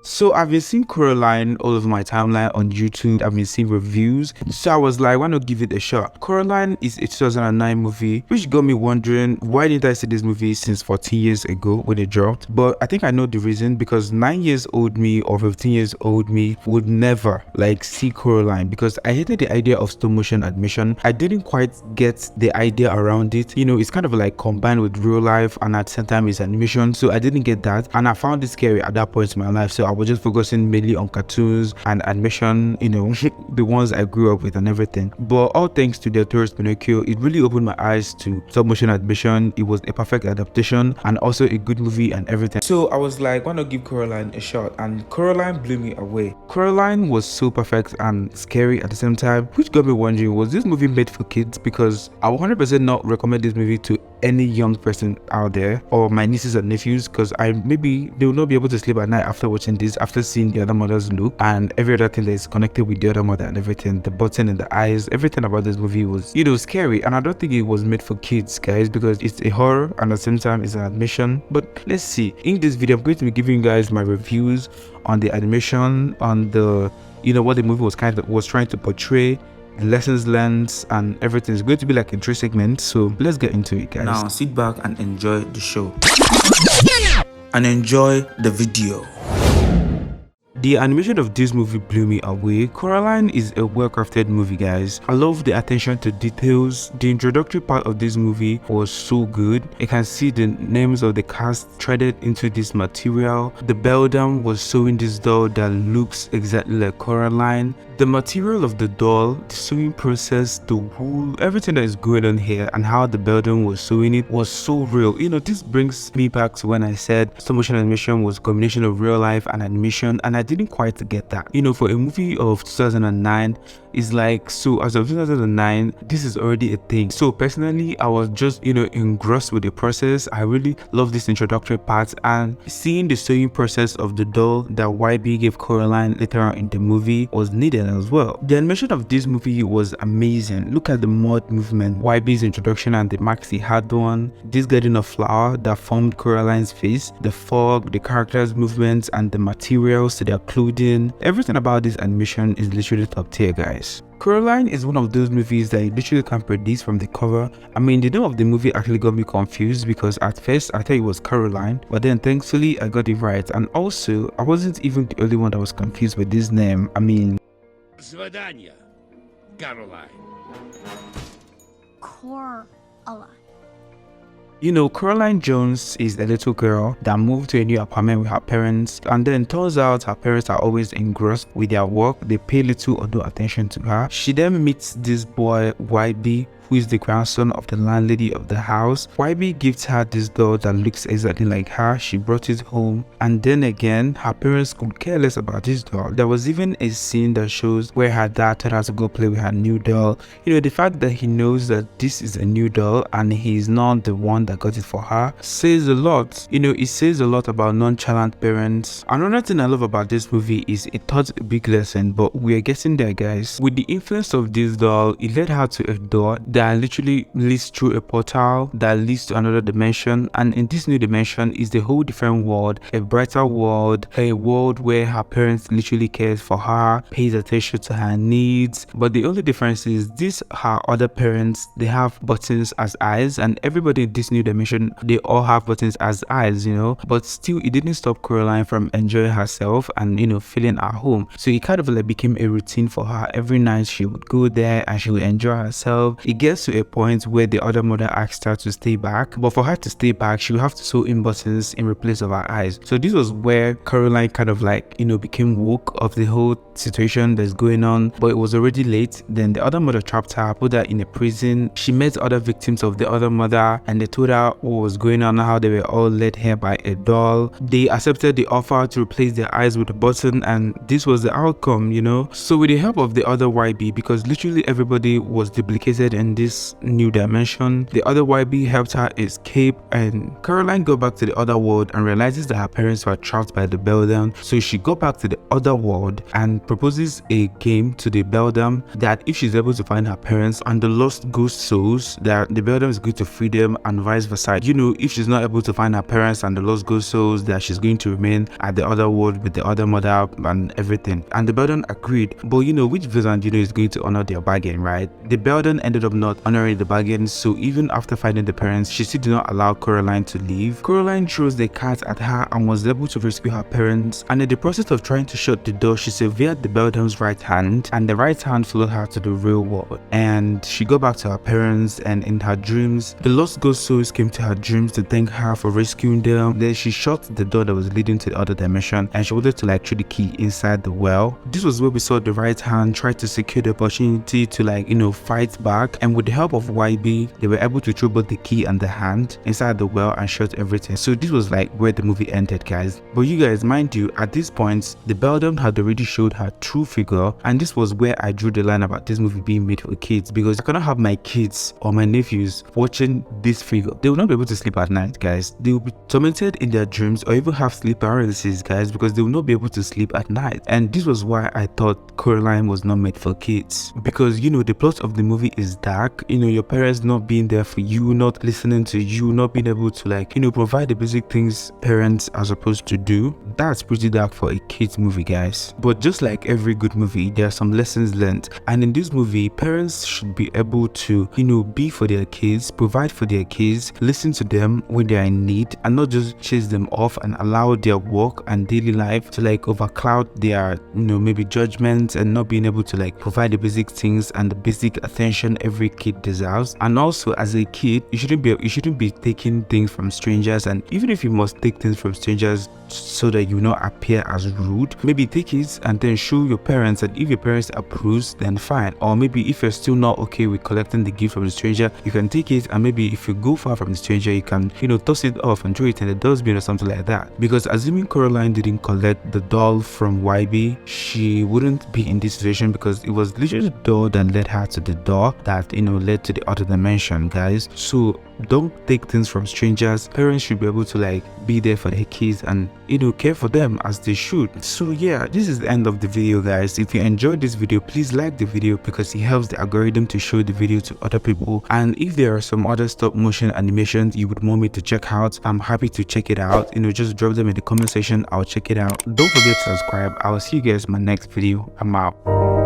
So I've been seeing Coraline all over my timeline on YouTube. I've been seeing reviews. So I was like, why not give it a shot? Coraline is a 2009 movie, which got me wondering, why didn't I see this movie since 14 years ago when it dropped? But I think I know the reason, because 9 years old me or 15 years old me would never like see Coraline, because I hated the idea of stop motion animation. I didn't quite get the idea around it. You know, it's kind of like combined with real life and at the same time it's animation. So I didn't get that, and I found it scary at that point in my life. So I was just focusing mainly on cartoons and animation, you know, the ones I grew up with and everything. But all thanks to the Tourist Pinocchio, it really opened my eyes to stop motion animation. It was a perfect adaptation and also a good movie and everything. So I was like, why not give Coraline a shot? And Coraline blew me away. Coraline was so perfect and scary at the same time, which got me wondering, was this movie made for kids? Because I would 100% not recommend this movie to any young person out there, or my nieces and nephews, because maybe they will not be able to sleep at night after watching this, after seeing the other mother's look and every other thing that is connected with the other mother and everything. The button in the eyes, everything about this movie was, you know, scary. And I don't think it was made for kids, guys, because it's a horror and at the same time it's an animation. But let's see, in this video I'm going to be giving you guys my reviews on the animation, on the, you know, what the movie was trying to portray, lessons learned, and everything. Is going to be like in 3 segments, so let's get into it, guys. Now sit back and enjoy the show and enjoy the video. The animation of this movie blew me away. Coraline is a well-crafted movie, guys. I love the attention to details. The introductory part of this movie was so good. You can see the names of the cast threaded into this material. The beldam was sewing this doll that looks exactly like Coraline. The material of the doll, the sewing process, the wool, everything that is going on here, and how the beldam was sewing it was so real. You know, this brings me back to when I said stop motion animation was a combination of real life and animation, and I didn't quite get that. You know, for a movie of 2009, it's like, so as of 2009, this is already a thing. So personally, I was just, you know, engrossed with the process. I really love this introductory part, and seeing the sewing process of the doll that YB gave Coraline later on in the movie was needed as well. The animation of this movie was amazing. Look at the mud movement, YB's introduction and the marks he had on, this garden of flower that formed Coraline's face, the fog, the characters' movements, and the materials to their clothing. Everything about this animation is literally top tier, guys. Coraline is one of those movies that you literally can't predict from the cover. I mean, the name of the movie actually got me confused, because at first I thought it was Coraline, but then thankfully I got it right. And also, I wasn't even the only one that was confused with this name. I mean, Caroline. Coraline. You know, Coraline Jones is a little girl that moved to a new apartment with her parents, and then turns out her parents are always engrossed with their work. They pay little or no attention to her. She then meets this boy YB, who is the grandson of the landlady of the house. YB gives her this doll that looks exactly like her. She brought it home, and then again her parents could care less about this doll. There was even a scene that shows where her dad told her to go play with her new doll. You know, the fact that he knows that this is a new doll and he's not the one that got it for her says a lot. You know, it says a lot about nonchalant parents. Another thing I love about this movie is it taught a big lesson, but we are getting there, guys. With the influence of this doll, it led her to a door that literally leads through a portal that leads to another dimension, and in this new dimension is the whole different world, a brighter world, a world where her parents literally cares for her, pays attention to her needs. But the only difference is these her other parents, they have buttons as eyes, and everybody in this new dimension, they all have buttons as eyes, you know. But still, it didn't stop Coraline from enjoying herself and, you know, feeling at home. So it kind of like became a routine for her. Every night she would go there and she would enjoy herself. It gets to a point where the other mother asked her to stay back, but for her to stay back, she would have to sew in buttons in replace of her eyes. So this was where Coraline kind of like, you know, became woke of the whole situation that's going on, but it was already late. Then the other mother trapped her, put her in a prison. She met other victims of the other mother, and they told her what was going on, how they were all led here by a doll. They accepted the offer to replace their eyes with a button, and this was the outcome, you know. So with the help of the other YB, because literally everybody was duplicated in in this new dimension. The other YB helped her escape, and Coraline go back to the other world and realizes that her parents were trapped by the beldam. So she go back to the other world and proposes a game to the beldam that if she's able to find her parents and the lost ghost souls, that the beldam is going to free them, and vice versa. You know, if she's not able to find her parents and the lost ghost souls, that she's going to remain at the other world with the other mother and everything. And the beldam agreed, but you know, which villain is going to honor their bargain, right? The beldam ended up not honoring the bargain, so even after finding the parents, she still did not allow Coraline to leave. Coraline throws the cat at her and was able to rescue her parents, and in the process of trying to shut the door, she severed the beldam's right hand, and the right hand followed her to the real world. And she got back to her parents, and in her dreams, the lost ghost souls came to her dreams to thank her for rescuing them. Then she shut the door that was leading to the other dimension, and she wanted to like throw the key inside the well. This was where we saw the right hand try to secure the opportunity to like, you know, fight back, and with the help of YB, they were able to throw both the key and the hand inside the well and shut everything. So this was like where the movie ended, guys. But you guys, mind you, at this point, the beldam had already showed her true figure, and this was where I drew the line about this movie being made for kids, because I cannot have my kids or my nephews watching this figure. They will not be able to sleep at night, guys. They will be tormented in their dreams or even have sleep paralysis, guys, because they will not be able to sleep at night. And this was why I thought Coraline was not made for kids, because you know, the plot of the movie is dark. You know, your parents not being there for you, not listening to you, not being able to like, you know, provide the basic things parents are supposed to do. That's pretty dark for a kids movie, guys. But just like every good movie, there are some lessons learned, and in this movie, parents should be able to, you know, be for their kids, provide for their kids, listen to them when they are in need, and not just chase them off and allow their work and daily life to like overcloud their, you know, maybe judgments, and not being able to like provide the basic things and the basic attention every kid deserves. And also, as a kid, you shouldn't be taking things from strangers, and even if you must take things from strangers so that you not appear as rude, maybe take it and then show your parents, and if your parents approves, then fine. Or maybe if you're still not okay with collecting the gift from the stranger, you can take it, and maybe if you go far from the stranger, you can, you know, toss it off and throw it in the dustbin or something like that. Because assuming Coraline didn't collect the doll from YB, she wouldn't be in this situation, because it was literally the door that led her to the door that, you know, led to the other dimension, guys. So don't take things from strangers. Parents should be able to like be there for their kids and, you know, care for them as they should. So yeah, this is the end of the video, guys. If you enjoyed this video, please like the video, because it helps the algorithm to show the video to other people. And if there are some other stop motion animations you would want me to check out, I'm happy to check it out. You know, just drop them in the comment section, I'll check it out. Don't forget to subscribe. I'll see you guys in my next video. I'm out.